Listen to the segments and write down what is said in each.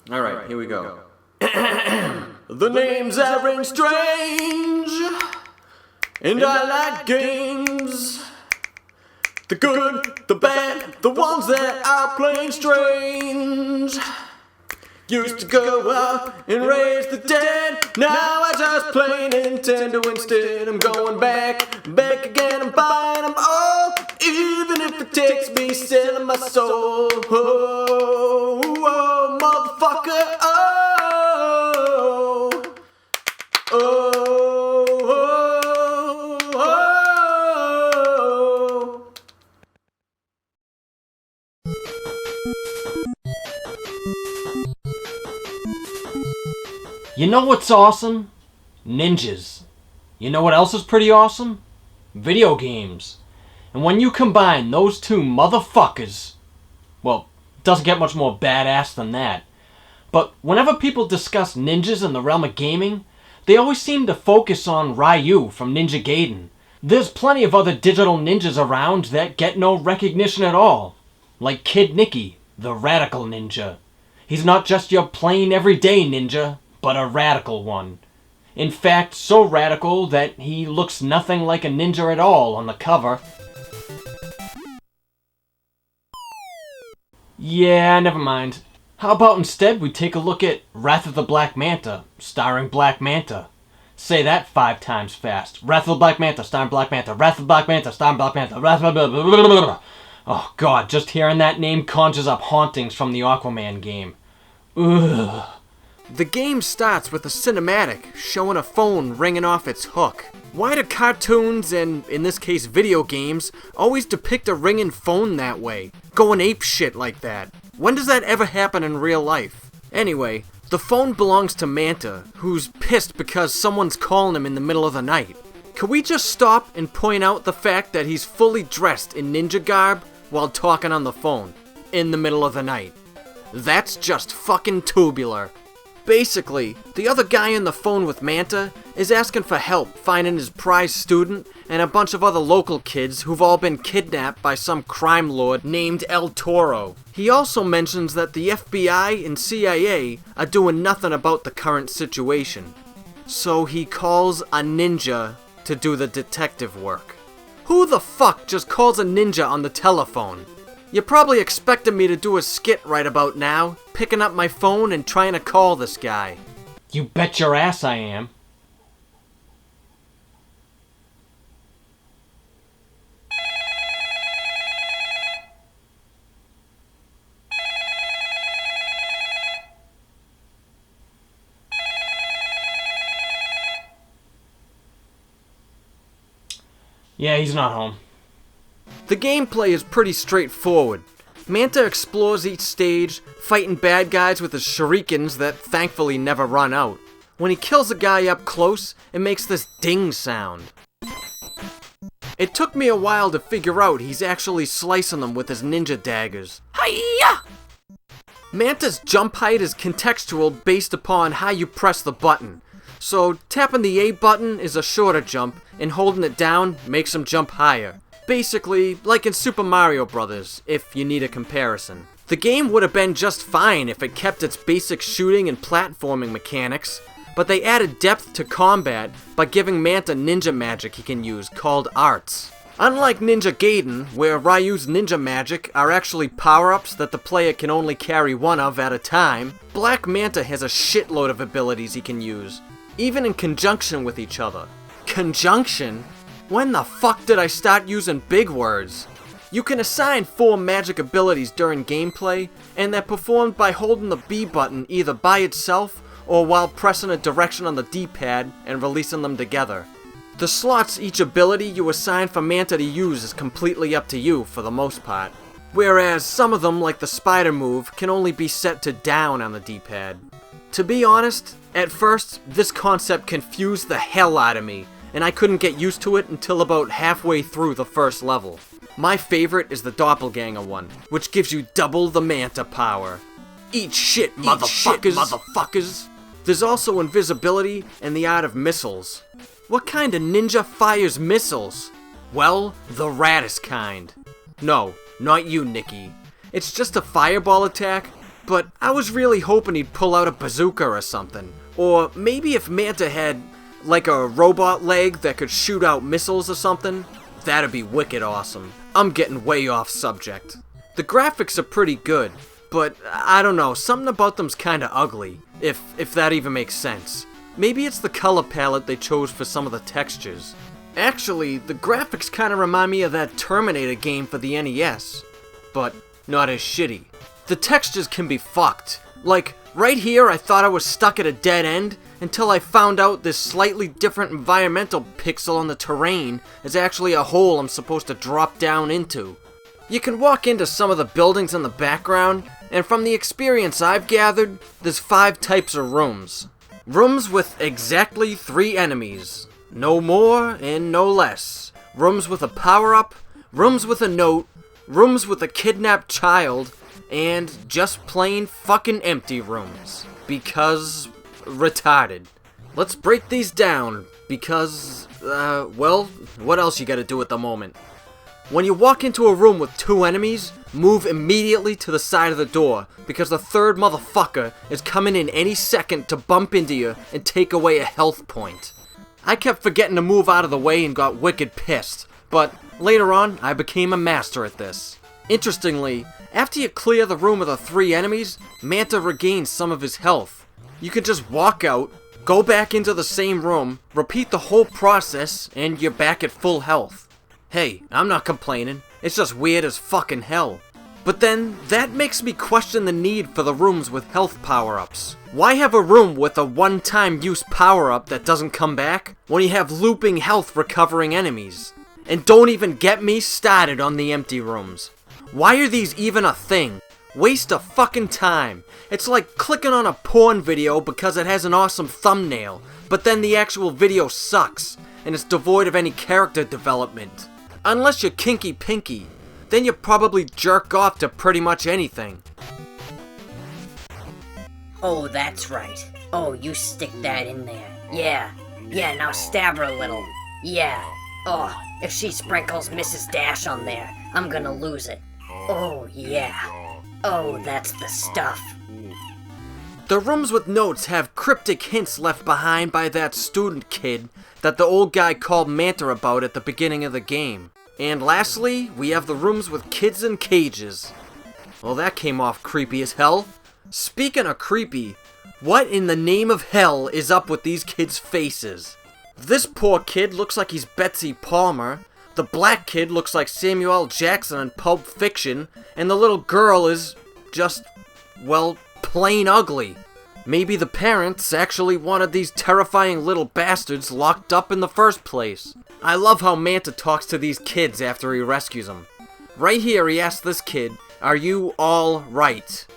Alright, here we go. The names that ring strange, and I like games. The good, the bad, the ones that are plain strange. Used to go out and raise the dead. Now I just play Nintendo instead. I'm going back again. I'm buying them all, even if it takes me selling my soul. Oh, oh, motherfucker. Oh, oh, oh, oh. You know what's awesome? Ninjas. You know what else is pretty awesome? Video games. And when you combine those two motherfuckers, well, it doesn't get much more badass than that. But whenever people discuss ninjas in the realm of gaming, they always seem to focus on Ryu from Ninja Gaiden. There's plenty of other digital ninjas around that get no recognition at all. Like Kid Nicky, the radical ninja. He's not just your plain everyday ninja, but a radical one. In fact, so radical that he looks nothing like a ninja at all on the cover. Yeah, never mind. How about instead we take a look at Wrath of the Black Manta, starring Black Manta. Say that 5 times fast. Wrath of the Black Manta, starring Black Manta. Wrath of the Black Manta, starring Black Manta. Wrath of the... Oh god, just hearing that name conjures up hauntings from the Aquaman game. Ugh. The game starts with a cinematic showing a phone ringing off its hook. Why do cartoons, and in this case video games, always depict a ringing phone that way? Going apeshit like that? When does that ever happen in real life? Anyway, the phone belongs to Manta, who's pissed because someone's calling him in the middle of the night. Can we just stop and point out the fact that he's fully dressed in ninja garb while talking on the phone in the middle of the night? That's just fucking tubular. Basically, the other guy on the phone with Manta is asking for help finding his prize student and a bunch of other local kids who've all been kidnapped by some crime lord named El Toro. He also mentions that the FBI and CIA are doing nothing about the current situation. So he calls a ninja to do the detective work. Who the fuck just calls a ninja on the telephone? You're probably expecting me to do a skit right about now, picking up my phone and trying to call this guy. You bet your ass I am. Yeah, he's not home. The gameplay is pretty straightforward. Manta explores each stage, fighting bad guys with his shurikens that thankfully never run out. When he kills a guy up close, it makes this ding sound. It took me a while to figure out he's actually slicing them with his ninja daggers. Hiya! Manta's jump height is contextual based upon how you press the button. So tapping the A button is a shorter jump, and holding it down makes him jump higher. Basically, like in Super Mario Bros., if you need a comparison. The game would have been just fine if it kept its basic shooting and platforming mechanics, but they added depth to combat by giving Manta ninja magic he can use called arts. Unlike Ninja Gaiden, where Ryu's ninja magic are actually power-ups that the player can only carry one of at a time, Black Manta has a shitload of abilities he can use, even in conjunction with each other. Conjunction? When the fuck did I start using big words? You can assign 4 magic abilities during gameplay, and they're performed by holding the B button either by itself or while pressing a direction on the D-pad and releasing them together. The slots each ability you assign for Manta to use is completely up to you for the most part. Whereas some of them, like the spider move, can only be set to down on the D-pad. To be honest, at first, this concept confused the hell out of me, and I couldn't get used to it until about halfway through the first level. My favorite is the doppelganger one, which gives you double the Manta power. Eat shit, motherfuckers! There's also invisibility and the art of missiles. What kind of ninja fires missiles? Well, the raddest kind. No, not you, Nikki. It's just a fireball attack, but I was really hoping he'd pull out a bazooka or something. Or maybe if Manta had, like, a robot leg that could shoot out missiles or something, that'd be wicked awesome. I'm getting way off subject. The graphics are pretty good, but I don't know, something about them's kinda ugly, if that even makes sense. Maybe it's the color palette they chose for some of the textures. Actually, the graphics kinda remind me of that Terminator game for the NES, but not as shitty. The textures can be fucked. Like, right here I thought I was stuck at a dead end until I found out this slightly different environmental pixel on the terrain is actually a hole I'm supposed to drop down into. You can walk into some of the buildings in the background, and from the experience I've gathered, there's 5 types of rooms. Rooms with exactly 3 enemies. No more and no less. Rooms with a power-up, rooms with a note, rooms with a kidnapped child, and just plain fucking empty rooms. Because retarded. Let's break these down, because, well, what else you gotta do at the moment? When you walk into a room with 2 enemies, move immediately to the side of the door, because the 3rd motherfucker is coming in any second to bump into you and take away a health point. I kept forgetting to move out of the way and got wicked pissed, but later on, I became a master at this. Interestingly, after you clear the room of the 3 enemies, Manta regains some of his health. You can just walk out, go back into the same room, repeat the whole process, and you're back at full health. Hey, I'm not complaining, it's just weird as fucking hell. But then, that makes me question the need for the rooms with health power-ups. Why have a room with a one-time use power-up that doesn't come back, when you have looping health recovering enemies? And don't even get me started on the empty rooms. Why are these even a thing? Waste of fucking time. It's like clicking on a porn video because it has an awesome thumbnail, but then the actual video sucks, and it's devoid of any character development. Unless you're kinky pinky, then you probably jerk off to pretty much anything. Oh, that's right. Oh, you stick that in there. Yeah, now stab her a little. Yeah. Oh, if she sprinkles Mrs. Dash on there, I'm gonna lose it. Oh, yeah. Oh, that's the stuff. The rooms with notes have cryptic hints left behind by that student kid that the old guy called Manta about at the beginning of the game. And lastly, we have the rooms with kids in cages. Well, that came off creepy as hell. Speaking of creepy, what in the name of hell is up with these kids' faces? This poor kid looks like he's Betsy Palmer, the black kid looks like Samuel L. Jackson in Pulp Fiction, and the little girl is just, well, plain ugly. Maybe the parents actually wanted these terrifying little bastards locked up in the first place. I love how Manta talks to these kids after he rescues them. Right here he asks this kid, "Are you all right?"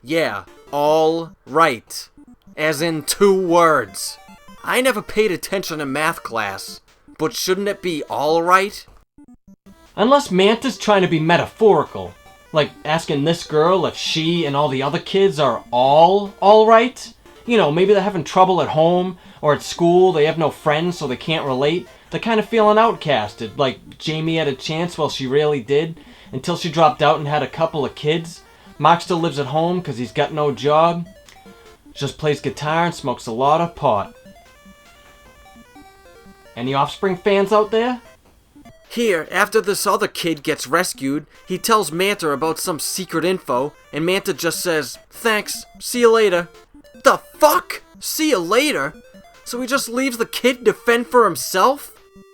Yeah, all right. As in 2 words. I never paid attention in math class, but shouldn't it be all right? Unless Manta's trying to be metaphorical. Like asking this girl if she and all the other kids are all right? You know, maybe they're having trouble at home or at school, they have no friends so they can't relate. They're kind of feeling outcasted, like Jamie had a chance while she really did, until she dropped out and had a couple of kids. Mark still lives at home because he's got no job. Just plays guitar and smokes a lot of pot. Any Offspring fans out there? Here, after this other kid gets rescued, he tells Manta about some secret info, and Manta just says, "Thanks, see you later." The fuck? See you later? So he just leaves the kid to fend for himself?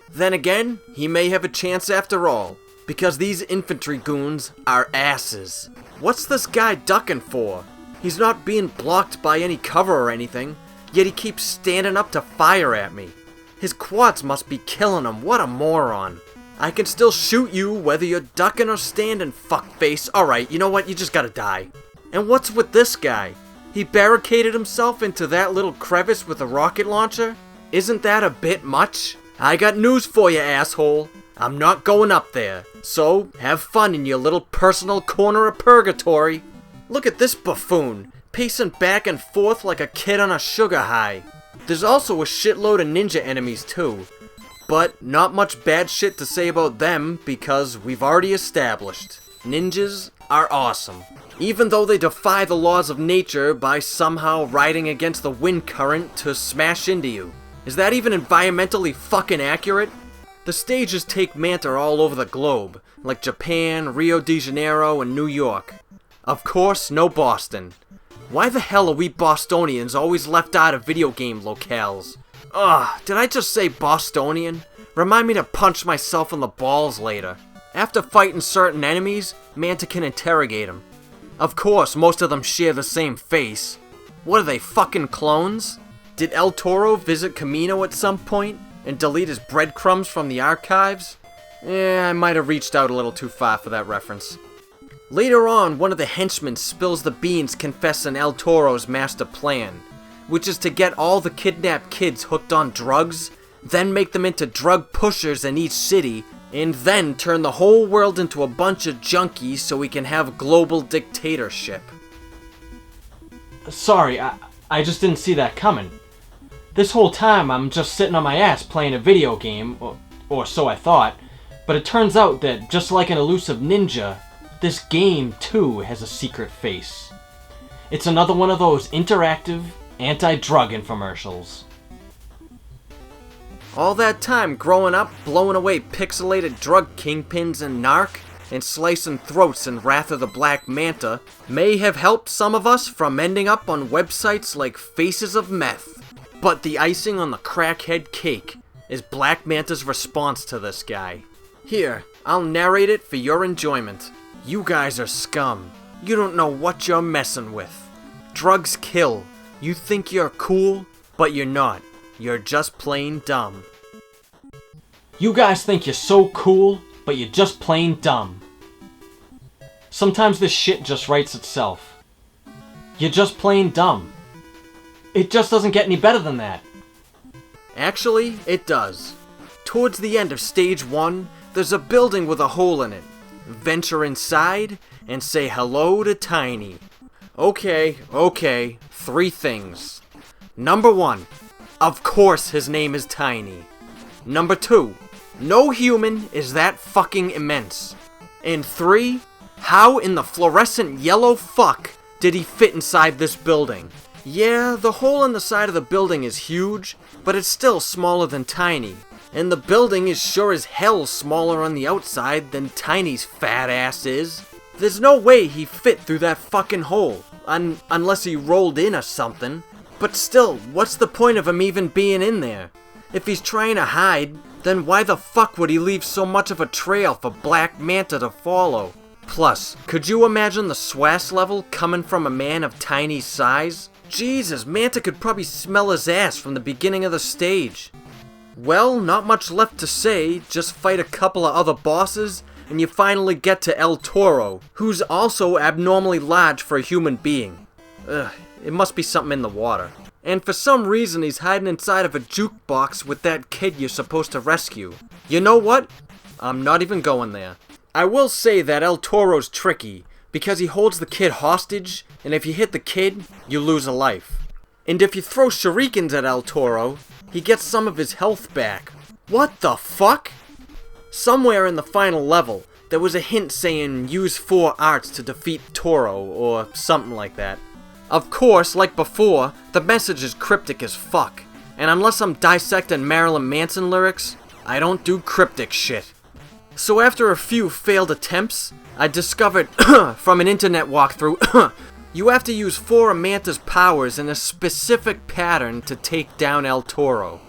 Then again, he may have a chance after all, because these infantry goons are asses. What's this guy ducking for? He's not being blocked by any cover or anything, yet he keeps standing up to fire at me. His quads must be killing him, what a moron. I can still shoot you whether you're ducking or standing, fuckface. Alright, you know what, you just gotta die. And what's with this guy? He barricaded himself into that little crevice with a rocket launcher? Isn't that a bit much? I got news for you, asshole. I'm not going up there. So, have fun in your little personal corner of purgatory. Look at this buffoon, pacing back and forth like a kid on a sugar high. There's also a shitload of ninja enemies too. But not much bad shit to say about them because we've already established. Ninjas are awesome. even though they defy the laws of nature by somehow riding against the wind current to smash into you. Is that even environmentally fucking accurate? The stages take Manta all over the globe, like Japan, Rio de Janeiro, and New York. Of course, no Boston. Why the hell are we Bostonians always left out of video game locales? Ugh, did I just say Bostonian? Remind me to punch myself in the balls later. After fighting certain enemies, Manta can interrogate them. Of course, most of them share the same face. What are they, fucking clones? Did El Toro visit Camino at some point and delete his breadcrumbs from the archives? I might have reached out a little too far for that reference. Later on, one of the henchmen spills the beans confessing El Toro's master plan, which is to get all the kidnapped kids hooked on drugs, then make them into drug pushers in each city, and then turn the whole world into a bunch of junkies so we can have global dictatorship. Sorry, I just didn't see that coming. This whole time I'm just sitting on my ass playing a video game, or so I thought, but it turns out that just like an elusive ninja, this game too has a secret face. It's another one of those interactive, anti-drug infomercials. All that time growing up, blowing away pixelated drug kingpins and NARC, and slicing throats in Wrath of the Black Manta, may have helped some of us from ending up on websites like Faces of Meth. But the icing on the crackhead cake is Black Manta's response to this guy. Here, I'll narrate it for your enjoyment. You guys are scum. You don't know what you're messing with. Drugs kill. You think you're cool, but you're not. You're just plain dumb. You guys think you're so cool, but you're just plain dumb. Sometimes this shit just writes itself. You're just plain dumb. It just doesn't get any better than that. Actually, it does. Towards the end of Stage 1, there's a building with a hole in it. Venture inside and say hello to Tiny. Okay, 3 things. Number 1. Of course his name is Tiny. Number 2. No human is that fucking immense. And 3. How in the fluorescent yellow fuck did he fit inside this building? Yeah, the hole in the side of the building is huge, but it's still smaller than Tiny. And the building is sure as hell smaller on the outside than Tiny's fat ass is. There's no way he fit through that fucking hole, unless he rolled in or something. But still, what's the point of him even being in there? If he's trying to hide, then why the fuck would he leave so much of a trail for Black Manta to follow? Plus, could you imagine the swass level coming from a man of Tiny's size? Jesus, Manta could probably smell his ass from the beginning of the stage. Well, not much left to say, just fight a couple of other bosses, and you finally get to El Toro, who's also abnormally large for a human being. Ugh, it must be something in the water. And for some reason he's hiding inside of a jukebox with that kid you're supposed to rescue. You know what? I'm not even going there. I will say that El Toro's tricky, because he holds the kid hostage, and if you hit the kid, you lose a life. And if you throw shurikens at El Toro, he gets some of his health back. What the fuck? Somewhere in the final level, there was a hint saying use 4 arts to defeat Toro, or something like that. Of course, like before, the message is cryptic as fuck, and unless I'm dissecting Marilyn Manson lyrics, I don't do cryptic shit. So after a few failed attempts, I discovered from an internet walkthrough, you have to use 4 of Manta's powers in a specific pattern to take down El Toro.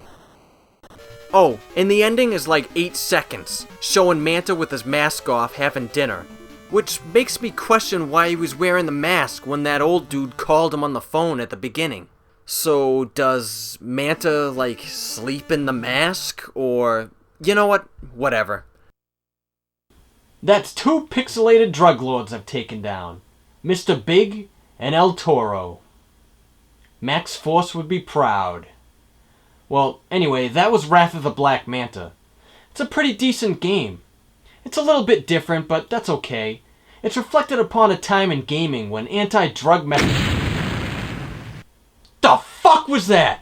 Oh, and the ending is like 8 seconds, showing Manta with his mask off having dinner. Which makes me question why he was wearing the mask when that old dude called him on the phone at the beginning. So does Manta, like, sleep in the mask? Or, you know what? Whatever. That's 2 pixelated drug lords I've taken down. Mr. Big and El Toro. Max Force would be proud. Well, anyway, that was Wrath of the Black Manta. It's a pretty decent game. It's a little bit different, but that's okay. It's reflected upon a time in gaming when anti-drug The fuck was that?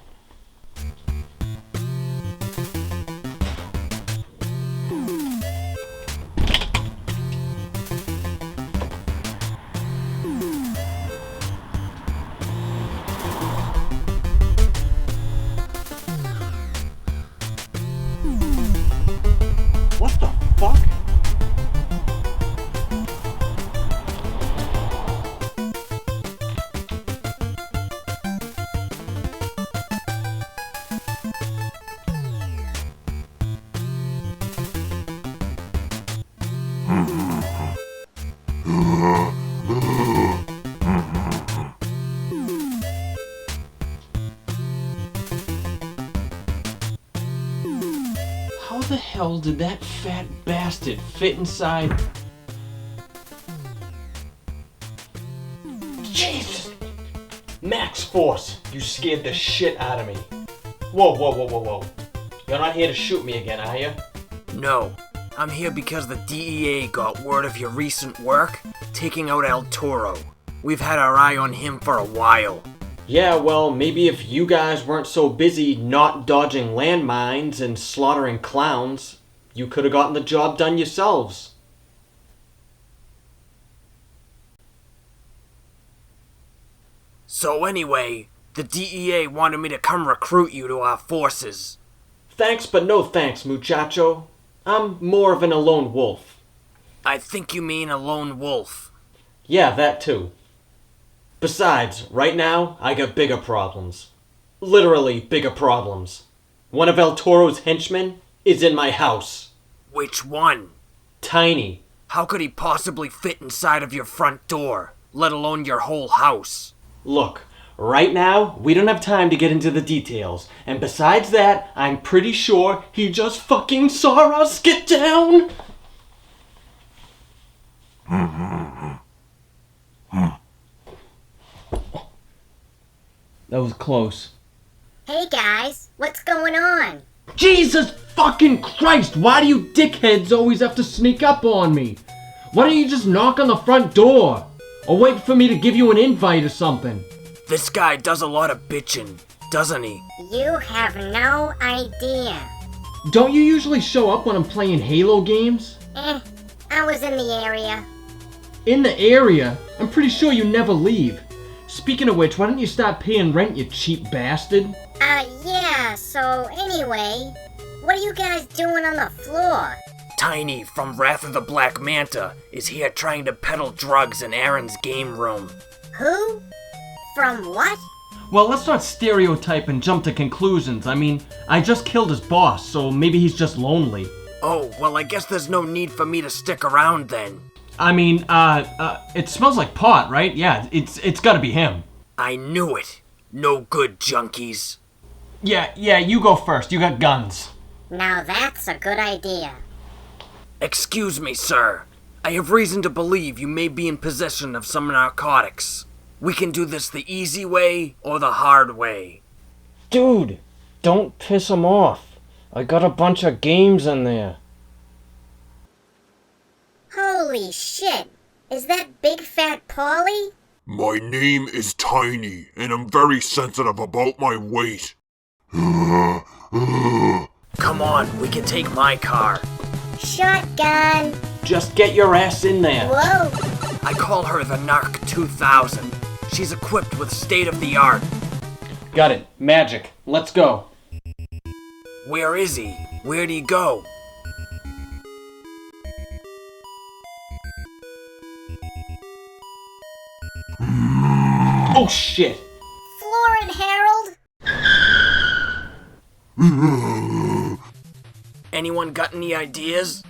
the hell did that fat bastard fit inside? Jesus! Max Force, you scared the shit out of me. Whoa. You're not here to shoot me again, are you? No, I'm here because the DEA got word of your recent work, taking out El Toro. We've had our eye on him for a while. Yeah, well, maybe if you guys weren't so busy not dodging landmines and slaughtering clowns, you could have gotten the job done yourselves. So anyway, the DEA wanted me to come recruit you to our forces. Thanks, but no thanks, muchacho. I'm more of an lone wolf. I think you mean a lone wolf. Yeah, that too. Besides, right now, I got bigger problems. Literally bigger problems. One of El Toro's henchmen is in my house. Which one? Tiny. How could he possibly fit inside of your front door, let alone your whole house? Look, right now, we don't have time to get into the details. And besides that, I'm pretty sure he just fucking saw us get down. That was close. Hey guys, what's going on? Jesus fucking Christ! Why do you dickheads always have to sneak up on me? Why don't you just knock on the front door? Or wait for me to give you an invite or something? This guy does a lot of bitching, doesn't he? You have no idea. Don't you usually show up when I'm playing Halo games? I was in the area. In the area? I'm pretty sure you never leave. Speaking of which, why don't you start paying rent, you cheap bastard? Yeah, so anyway, what are you guys doing on the floor? Tiny from Wrath of the Black Manta is here trying to peddle drugs in Aaron's game room. Who? From what? Well, let's not stereotype and jump to conclusions. I mean, I just killed his boss, so maybe he's just lonely. Oh, well I guess there's no need for me to stick around then. I mean, it smells like pot, right? Yeah, it's gotta be him. I knew it. No good, junkies. Yeah, you go first. You got guns. Now that's a good idea. Excuse me, sir. I have reason to believe you may be in possession of some narcotics. We can do this the easy way or the hard way. Dude, don't piss him off. I got a bunch of games in there. Holy shit! Is that big fat Paulie? My name is Tiny, and I'm very sensitive about my weight. Come on, we can take my car. Shotgun! Just get your ass in there. Whoa! I call her the NARC 2000. She's equipped with state-of-the-art. Got it. Magic. Let's go. Where is he? Where'd he go? Oh shit! Florid Harold? Anyone got any ideas?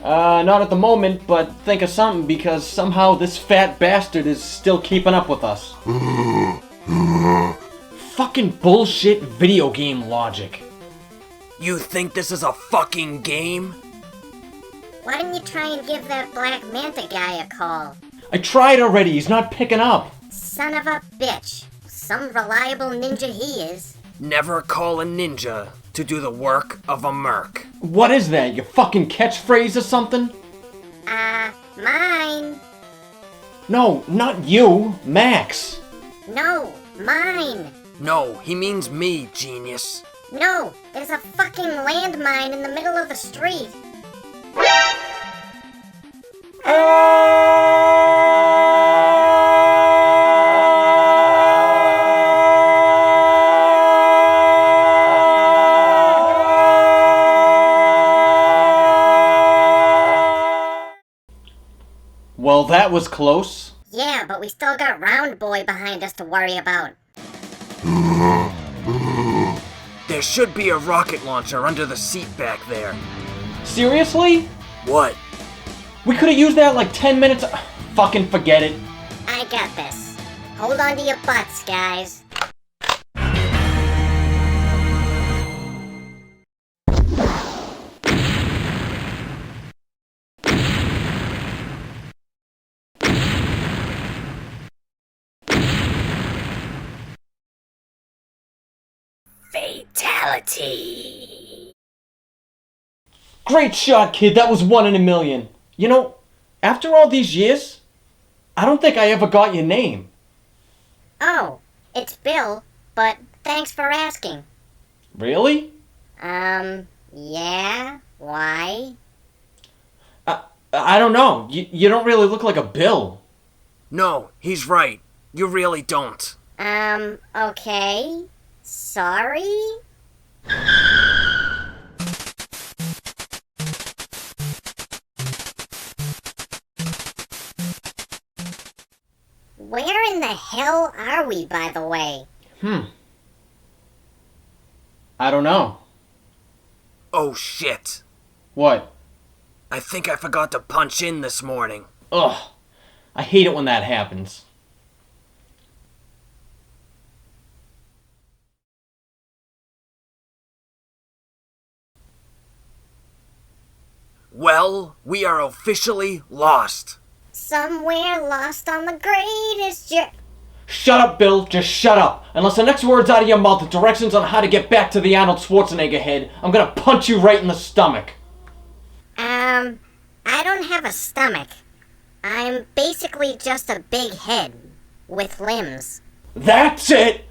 Not at the moment, but think of something because somehow this fat bastard is still keeping up with us. Fucking bullshit video game logic. You think this is a fucking game? Why didn't you try and give that Black Manta guy a call? I tried already, he's not picking up. Son of a bitch. Some reliable ninja he is. Never call a ninja to do the work of a merc. What is that, your fucking catchphrase or something? Mine. No, not you, Max. No, mine. No, he means me, genius. No, there's a fucking landmine in the middle of the street. Well, that was close. Yeah, but we still got Round Boy behind us to worry about. There should be a rocket launcher under the seat back there. Seriously? What? We could've used that like 10 minutes. Fucking forget it. I got this. Hold on to your butts, guys. Fatality. Great shot, kid. That was 1 in a million. You know, after all these years, I don't think I ever got your name. Oh, it's Bill, but thanks for asking. Really? Yeah? Why? I don't know. You don't really look like a Bill. No, he's right. You really don't. Okay. Sorry? Where in the hell are we, by the way? I don't know. Oh shit. What? I think I forgot to punch in this morning. Ugh. I hate it when that happens. Well, we are officially lost. Somewhere lost on the greatest Shut up, Bill. Just shut up. Unless the next word's out of your mouth with directions on how to get back to the Arnold Schwarzenegger head, I'm gonna punch you right in the stomach. I don't have a stomach. I'm basically just a big head with limbs. That's it!